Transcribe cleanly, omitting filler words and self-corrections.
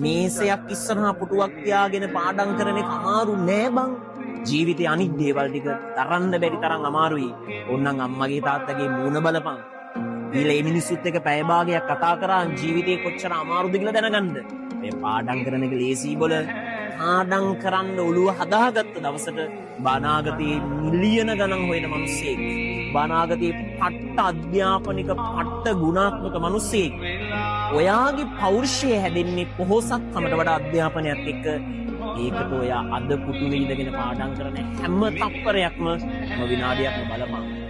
මේසයක් ඉස්සරහා පුටුවක් තියාගෙන පාඩම් කරන එක අමාරු නෑ බං. ජීවිතේ අනිත් දේවල් ටික තරන්න බැරි තරම් අමාරුයි. ඕන්නම් අම්මගේ තාත්තගේ මූණ බලපන්. ඊළ මේ මිනිස්සුත් එක්ක පැය භාගයක් කතා කරා ජීවිතේ කොච්චර අමාරුද කියලා දැනගන්න. මේ පාඩම් කරන එක ලේසි බොල. පාඩම් කරන්න ඔළුව හදාගත්ත දවසට බානාගතේ මිලියන ගණන් හොයන මිනිස්සෙක්. බානාගතේ පට්ට අධ්‍යාපනික පට්ට ගුණාත්මක මිනිස්සෙක්. ඔයාගේ පෞරුෂය හැදෙන්නේ පොහොසත්කමට වඩා අධ්‍යාපනයත් එක්ක. ඒකට ඔයා අද පුටුවේ ඉඳගෙන පාඩම් කරන හැම තප්පරයක්ම හැම විනාඩියක්ම බලපන්.